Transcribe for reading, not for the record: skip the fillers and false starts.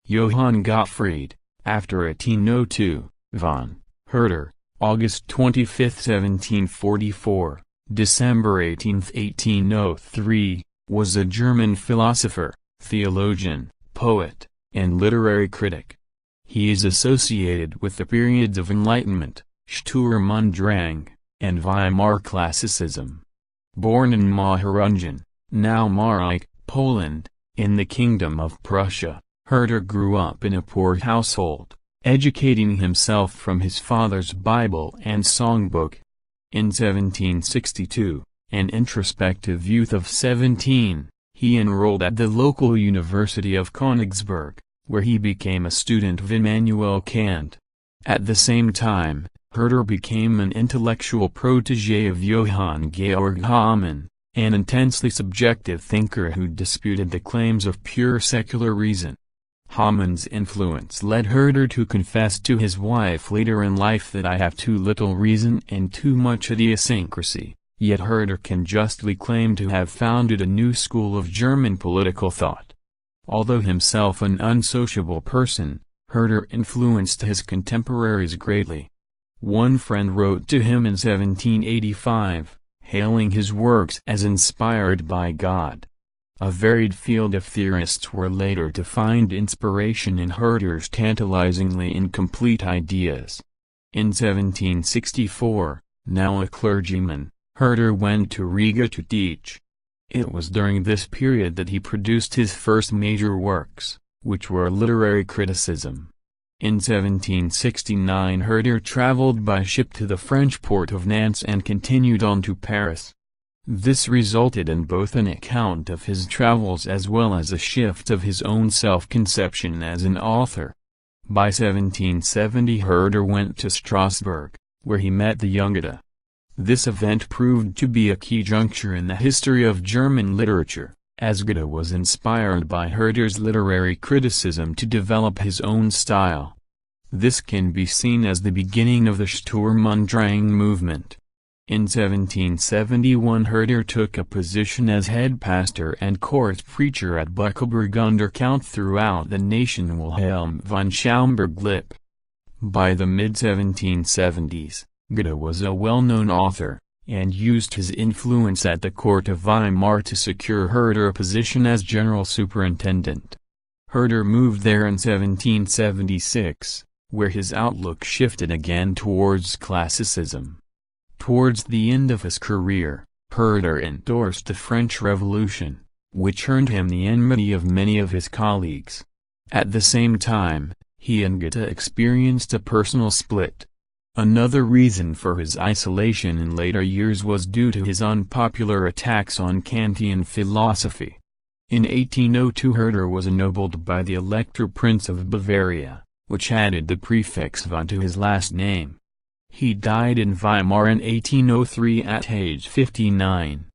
Johann Gottfried, after 1802, von Herder, August 25, 1744, December 18, 1803, was a German philosopher, theologian, poet, and literary critic. He is associated with the periods of Enlightenment, Sturm und Drang, and Weimar Classicism. Born in Mahrungen, now Marek, Poland, in the Kingdom of Prussia, Herder grew up in a poor household, educating himself from his father's Bible and songbook. In 1762, an introspective youth of 17, he enrolled at the local University of Königsberg, where he became a student of Immanuel Kant. At the same time, Herder became an intellectual protégé of Johann Georg Hamann, an intensely subjective thinker who disputed the claims of pure secular reason. Hamann's influence led Herder to confess to his wife later in life that I have too little reason and too much idiosyncrasy, yet Herder can justly claim to have founded a new school of German political thought. Although himself an unsociable person, Herder influenced his contemporaries greatly. One friend wrote to him in 1785, hailing his works as inspired by God. A varied field of theorists were later to find inspiration in Herder's tantalizingly incomplete ideas. In 1764, now a clergyman, Herder went to Riga to teach. It was during this period that he produced his first major works, which were literary criticism. In 1769 Herder traveled by ship to the French port of Nantes and continued on to Paris. This resulted in both an account of his travels as well as a shift of his own self-conception as an author. By 1770 Herder went to Strasbourg, where he met the young Goethe. This event proved to be a key juncture in the history of German literature, as Goethe was inspired by Herder's literary criticism to develop his own style. This can be seen as the beginning of the Sturm und Drang movement. In 1771 Herder took a position as head pastor and court preacher at Buckelberg under Count throughout the nation Wilhelm von Schaumburg-Lippe. By the mid-1770s, Goethe was a well-known author, and used his influence at the court of Weimar to secure Herder a position as general superintendent. Herder moved there in 1776, where his outlook shifted again towards classicism. Towards the end of his career, Herder endorsed the French Revolution, which earned him the enmity of many of his colleagues. At the same time, he and Goethe experienced a personal split. Another reason for his isolation in later years was due to his unpopular attacks on Kantian philosophy. In 1802 Herder was ennobled by the Elector Prince of Bavaria, which added the prefix von to his last name. He died in Weimar in 1803 at age 59.